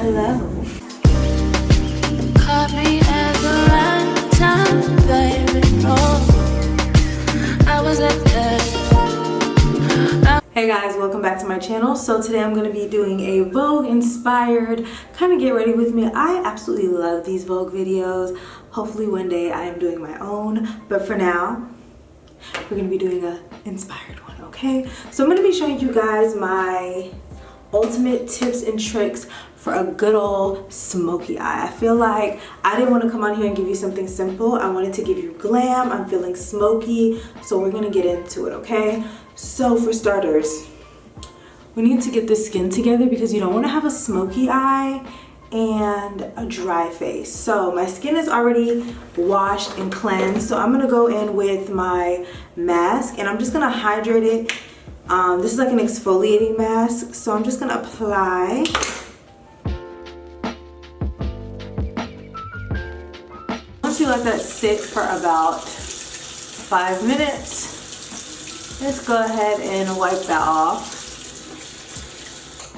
Hello. Caught me at the right time, baby. Oh, I was at that. Hey guys, welcome back to my channel. So today I'm going to be doing a Vogue inspired kind of get ready with me. I absolutely love these Vogue videos. Hopefully one day I am doing my own, but for now we're going to be doing a inspired one, okay? So I'm going to be showing you guys my ultimate tips and tricks for a good old smoky eye. I feel like I didn't want to come on here and give you something simple. I wanted to give you glam. I'm feeling smoky, so we're gonna get into it, okay? So for starters, we need to get the skin together because you don't want to have a smoky eye and a dry face. So my skin is already washed and cleansed, so I'm gonna go in with my mask and I'm just gonna hydrate it. This is like an exfoliating mask, so I'm just gonna apply. Once you let that sit for about 5 minutes, let's go ahead and wipe that off.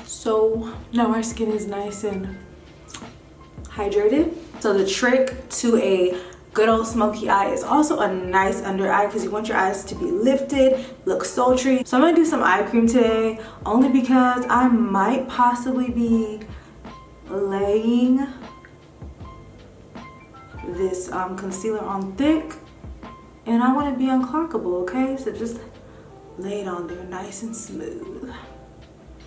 So now our skin is nice and hydrated. So the trick to a good old smoky eye is also a nice under eye because you want your eyes to be lifted, look sultry. So I'm gonna do some eye cream today only because I might possibly be laying this concealer on thick and I want to be unclockable, okay? So just lay it on there nice and smooth.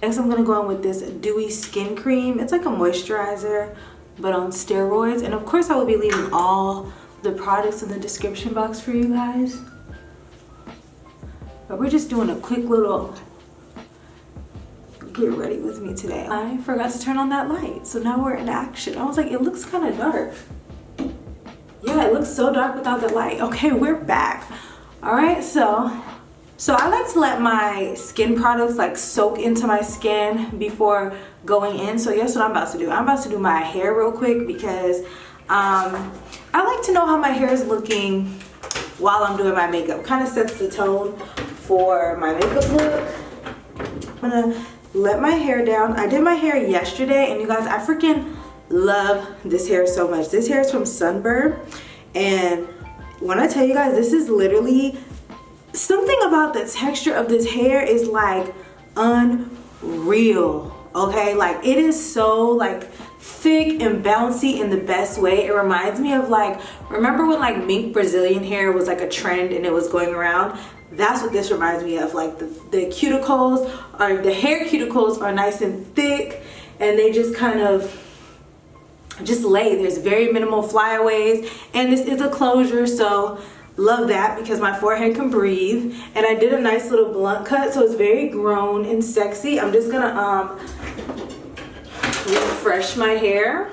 Next I'm gonna go in with this dewy skin cream. It's like a moisturizer but on steroids, and of course I will be leaving all the products in the description box for you guys, but we're just doing a quick little get ready with me today. I forgot to turn on that light, so now we're in action. I was like, it looks kind of dark. Yeah, it looks so dark without the light. Okay, we're back. All right, so I like to let my skin products like soak into my skin before going in. So guess what I'm about to do? I'm about to do my hair real quick because I like to know how my hair is looking while I'm doing my makeup. Kind of sets the tone for my makeup look. I'm gonna let my hair down. I did my hair yesterday and you guys, I freaking love this hair so much. This hair is from SUNBER, and when I tell you guys, this is literally something about the texture of this hair is like unreal, okay? Like it is so like thick and bouncy in the best way. It reminds me of like, remember when like mink Brazilian hair was like a trend and it was going around? That's what this reminds me of. Like the cuticles, or the hair cuticles are nice and thick and they just kind of just lay. There's very minimal flyaways and this is a closure, so love that because my forehead can breathe. And I did a nice little blunt cut, so it's very grown and sexy. I'm just gonna refresh my hair.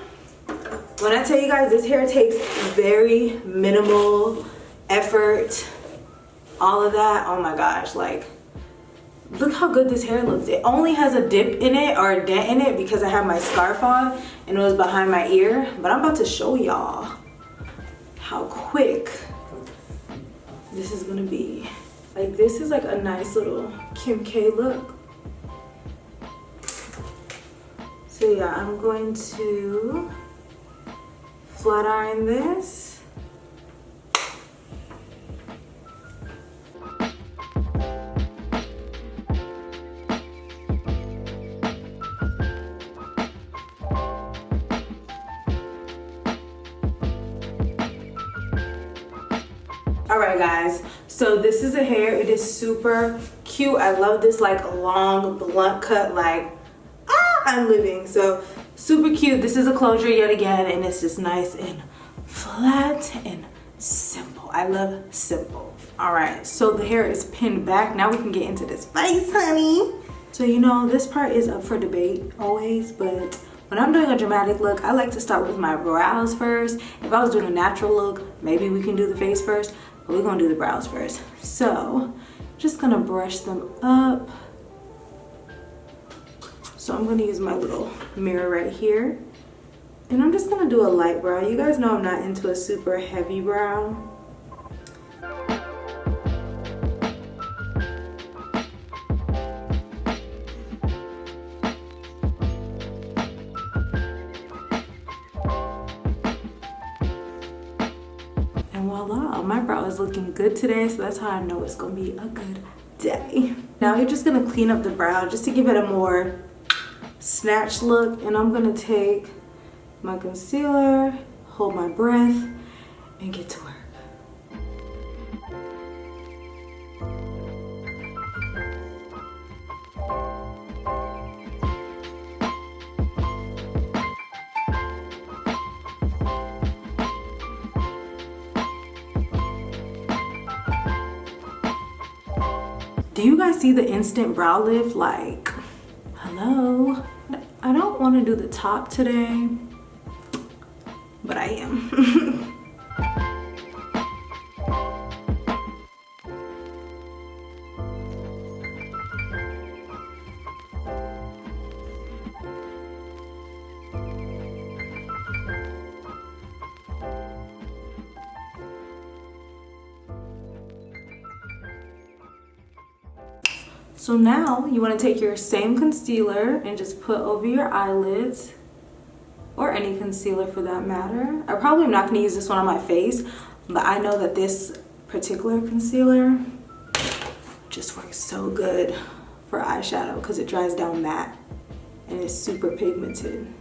When I tell you guys, this hair takes very minimal effort, all of that, oh my gosh, like look how good this hair looks. It only has a dip in it or a dent in it because I have my scarf on and it was behind my ear, but I'm about to show y'all how quick this is gonna be. Like this is like a nice little Kim K look. So yeah, I'm going to flat iron this. Alright guys, so this is a hair. It is super cute. I love this like long blunt cut, like I'm living. So super cute. This is a closure yet again, and it's just nice and flat and simple. I love simple. Alright, so the hair is pinned back. Now we can get into this face, honey. So you know, this part is up for debate always, but when I'm doing a dramatic look, I like to start with my brows first. If I was doing a natural look, maybe we can do the face first, but we're gonna do the brows first. So, just gonna brush them up. So I'm gonna use my little mirror right here. And I'm just gonna do a light brow. You guys know I'm not into a super heavy brow. y'all. My brow is looking good today, so that's how I know it's gonna be a good day. Now you're just gonna clean up the brow just to give it a more snatched look, and I'm gonna take my concealer, hold my breath, and get to work. Do you guys see the instant brow lift? Like, hello? I don't want to do the top today, but I am. So now you want to take your same concealer and just put over your eyelids, or any concealer for that matter. I probably am not going to use this one on my face, but I know that this particular concealer just works so good for eyeshadow because it dries down matte and it's super pigmented.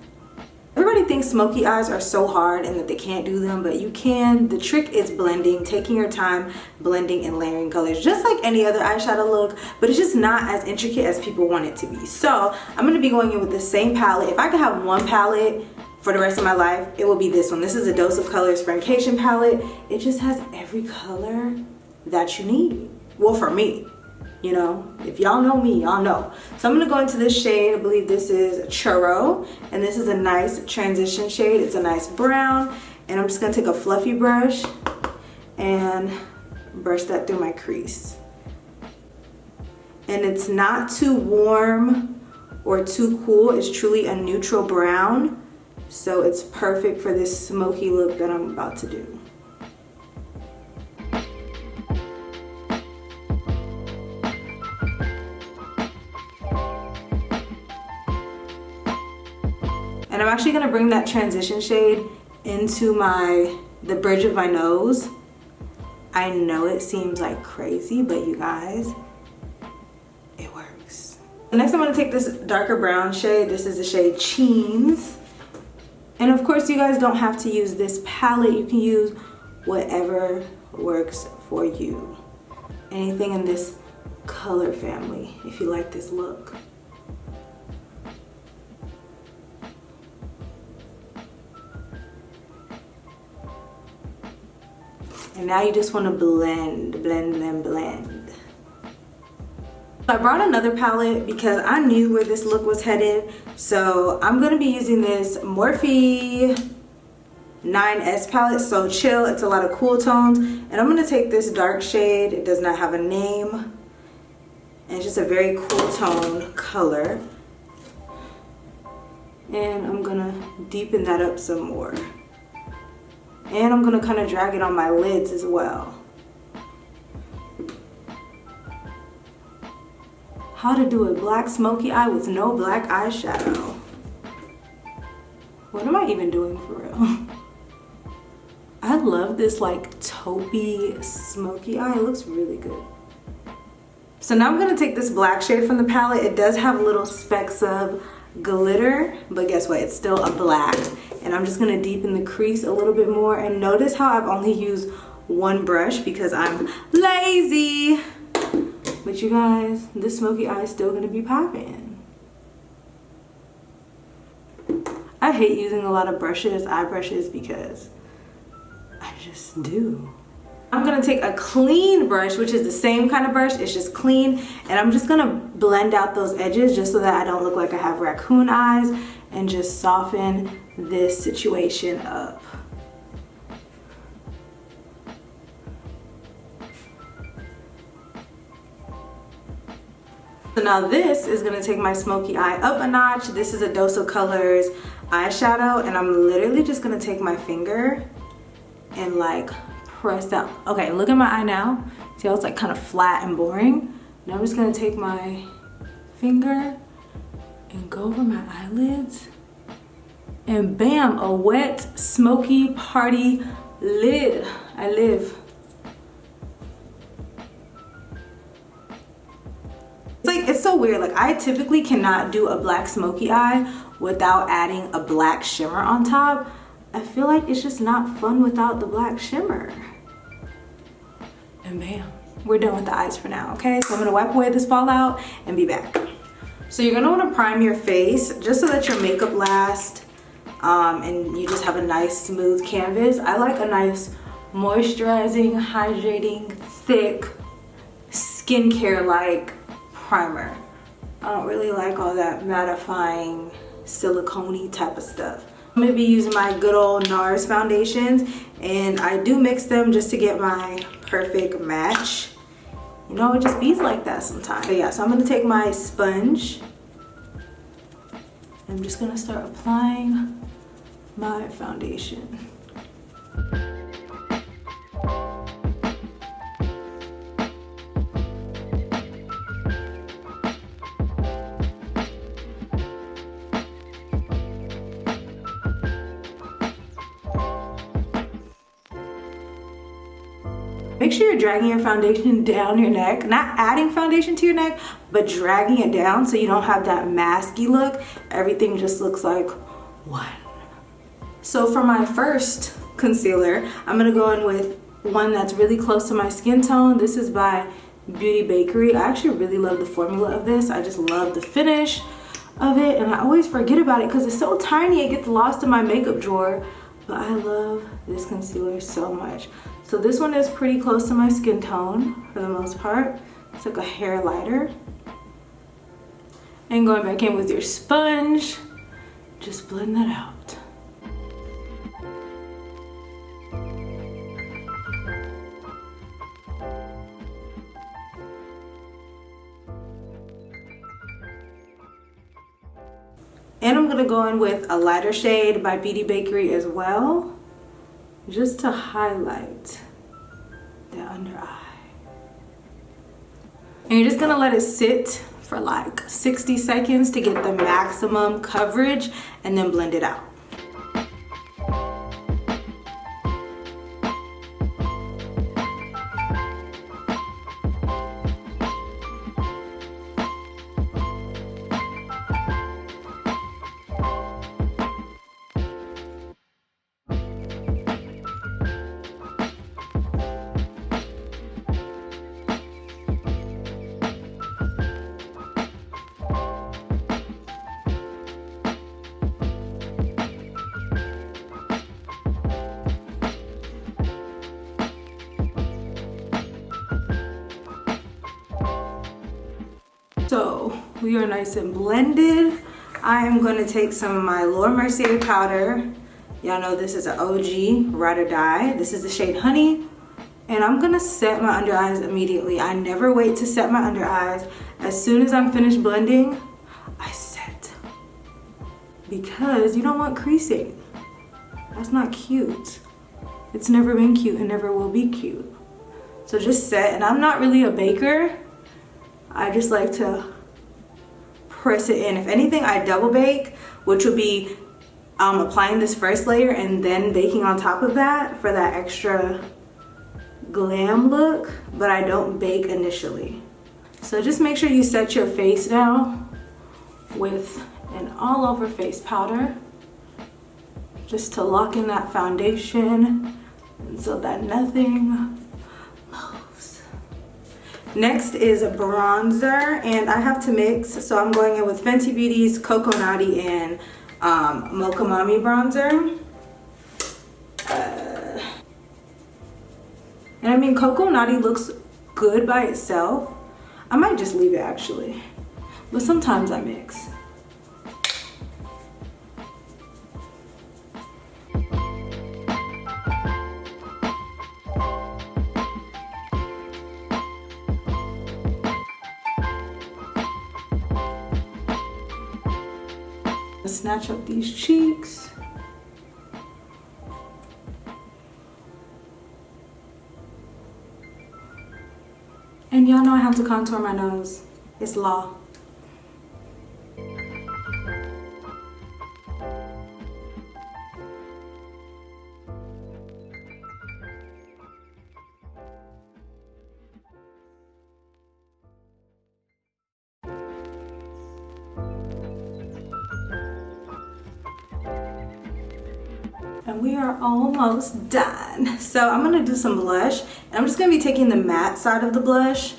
Everybody thinks smoky eyes are so hard and that they can't do them, but you can. The trick is blending, taking your time, blending and layering colors, just like any other eyeshadow look, but it's just not as intricate as people want it to be. So I'm going to be going in with the same palette. If I could have one palette for the rest of my life, it will be this one. This is a Dose of Colors Francation palette. It just has every color that you need. Well, for me. You know, if y'all know me, y'all know. So I'm gonna go into this shade. I believe this is Churro, and this is a nice transition shade. It's a nice brown, and I'm just gonna take a fluffy brush and brush that through my crease. And it's not too warm or too cool. It's truly a neutral brown, so it's perfect for this smoky look that I'm about to do. And I'm actually gonna bring that transition shade into the bridge of my nose. I know it seems like crazy, but you guys, it works. Next, I'm gonna take this darker brown shade. This is the shade Cheens. And of course, you guys don't have to use this palette. You can use whatever works for you. Anything in this color family, if you like this look. And now you just want to blend, blend, blend, blend. I brought another palette because I knew where this look was headed. So I'm going to be using this Morphe 9S palette. So chill, it's a lot of cool tones. And I'm going to take this dark shade. It does not have a name. And it's just a very cool tone color. And I'm going to deepen that up some more. And I'm gonna kind of drag it on my lids as well. How to do a black smoky eye with no black eyeshadow. What am I even doing for real? I love this like taupey smoky eye. It looks really good. So now I'm gonna take this black shade from the palette. It does have little specks of glitter, but guess what? It's still a black. And I'm just gonna deepen the crease a little bit more. And notice how I've only used one brush because I'm lazy. But you guys, this smoky eye is still gonna be popping. I hate using a lot of brushes, eye brushes, because I just do. I'm gonna take a clean brush, which is the same kind of brush, it's just clean, and I'm just gonna blend out those edges just so that I don't look like I have raccoon eyes, and just soften this situation up. So now this is gonna take my smoky eye up a notch. This is a Dose of Colors eyeshadow, and I'm literally just gonna take my finger and like press down. Okay, look at my eye now. See how it's like kind of flat and boring? Now I'm just gonna take my finger and go over my eyelids, and bam, a wet, smoky party lid. I live weird. Like, I typically cannot do a black smoky eye without adding a black shimmer on top. I feel like it's just not fun without the black shimmer. And bam, we're done with the eyes for now, okay? So I'm gonna wipe away this fallout and be back. So you're gonna wanna prime your face just so that your makeup lasts and you just have a nice smooth canvas. I like a nice moisturizing, hydrating, thick, skincare-like primer. I don't really like all that mattifying, silicone-y type of stuff. I'm gonna be using my good old NARS foundations, and I do mix them just to get my perfect match. You know, it just bees like that sometimes. But yeah, so I'm gonna take my sponge. I'm just gonna start applying my foundation. Make sure you're dragging your foundation down your neck, not adding foundation to your neck, but dragging it down so you don't have that masky look. Everything just looks like one. So for my first concealer, I'm gonna go in with one that's really close to my skin tone. This is by Beauty Bakery. I actually really love the formula of this. I just love the finish of it, and I always forget about it because it's so tiny, it gets lost in my makeup drawer. But I love this concealer so much. So this one is pretty close to my skin tone for the most part. It's like a hair lighter. And going back in with your sponge, just blend that out. And I'm gonna go in with a lighter shade by Beauty Bakery as well, just to highlight the under eye. And you're just gonna let it sit for like 60 seconds to get the maximum coverage and then blend it out. So we are nice and blended. I am going to take some of my Laura Mercier powder. Y'all know this is an OG Ride or Die. This is the shade Honey. And I'm going to set my under eyes immediately. I never wait to set my under eyes. As soon as I'm finished blending, I set. Because you don't want creasing. That's not cute. It's never been cute and never will be cute. So just set. And I'm not really a baker. I just like to press it in. If anything, I double bake, which would be applying this first layer and then baking on top of that for that extra glam look, but I don't bake initially. So just make sure you set your face down with an all over face powder just to lock in that foundation and so that nothing moves. Next is a bronzer, and I have to mix, so I'm going in with Fenty Beauty's Coco Naughty and Mocha Mami bronzer. And I mean, Coco Naughty looks good by itself. I might just leave it actually, but sometimes I mix. Snatch up these cheeks. And y'all know I have to contour my nose. It's law. And we are almost done. So I'm gonna do some blush. And I'm just gonna be taking the matte side of the blush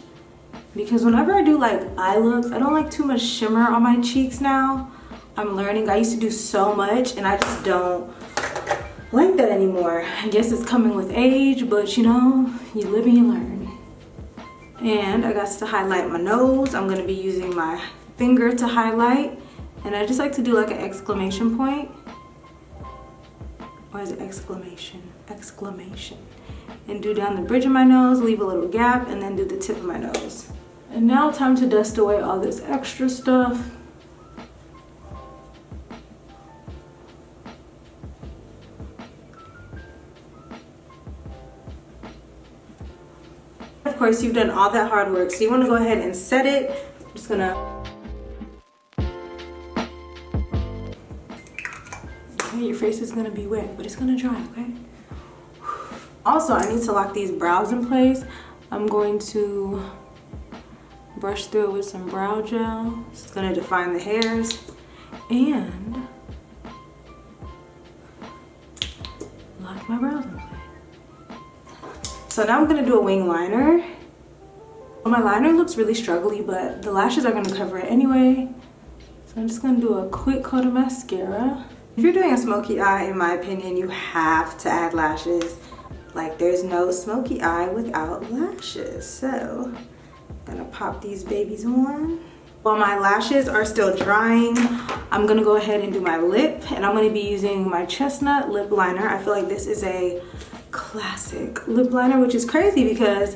because whenever I do like eye looks, I don't like too much shimmer on my cheeks now. I'm learning. I used to do so much and I just don't like that anymore. I guess it's coming with age, but you know, you live and you learn. And I got to highlight my nose. I'm gonna be using my finger to highlight. And I just like to do like an exclamation point. Or is it exclamation? Exclamation. And do down the bridge of my nose, leave a little gap, and then do the tip of my nose. And now time to dust away all this extra stuff. Of course, you've done all that hard work, so you want to go ahead and set it. I'm just gonna. Okay, your face is gonna be wet, but it's gonna dry, okay? Also, I need to lock these brows in place. I'm going to brush through it with some brow gel. It's gonna define the hairs. And lock my brows in place. So now I'm gonna do a wing liner. My liner looks really struggly, but the lashes are gonna cover it anyway. So I'm just gonna do a quick coat of mascara. If you're doing a smoky eye, in my opinion, you have to add lashes. Like there's no smoky eye without lashes. So I'm gonna pop these babies on. While my lashes are still drying, I'm gonna go ahead and do my lip, and I'm gonna be using my Chestnut lip liner. I feel like this is a classic lip liner, which is crazy because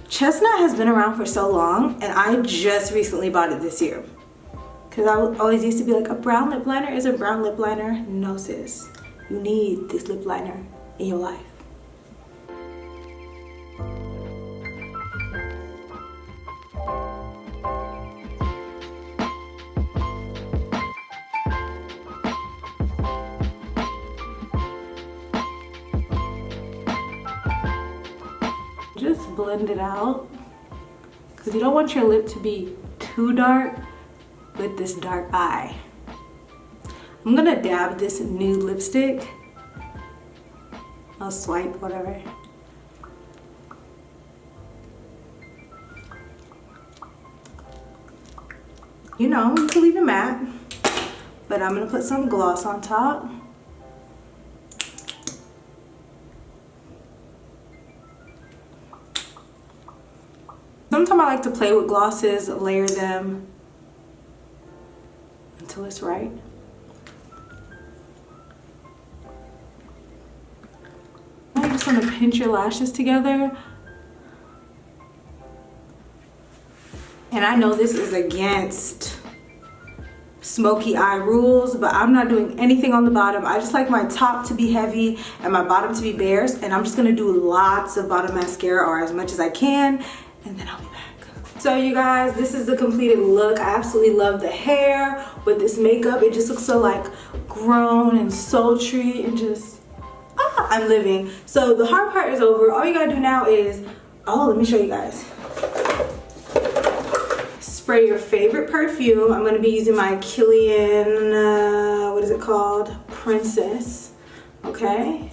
Chestnut has been around for so long and I just recently bought it this year. Because I always used to be like, a brown lip liner is a brown lip liner. No sis, you need this lip liner in your life. Just blend it out because you don't want your lip to be too dark with this dark eye. I'm gonna dab this nude lipstick. I'll swipe, whatever. You know, you can leave it matte, but I'm gonna put some gloss on top. Sometimes I like to play with glosses, layer them until it's right. Now you just want to pinch your lashes together. And I know this is against smoky eye rules, but I'm not doing anything on the bottom. I just like my top to be heavy and my bottom to be bare. And I'm just gonna do lots of bottom mascara, or as much as I can, and then I'll be back. So you guys, this is the completed look. I absolutely love the hair with this makeup. It just looks so like grown and sultry and just, I'm living. So the hard part is over. All you gotta do now is, let me show you guys. Spray your favorite perfume. I'm gonna be using my Kilian, what is it called? Princess, okay?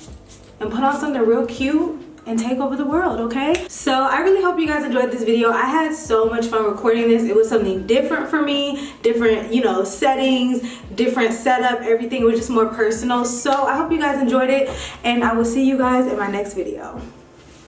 And put on something real cute and take over the world, okay? So I really hope you guys enjoyed this video. I had so much fun recording this. It was something different for me, different, you know, settings, different setup, everything was just more personal. So I hope you guys enjoyed it, and I will see you guys in my next video.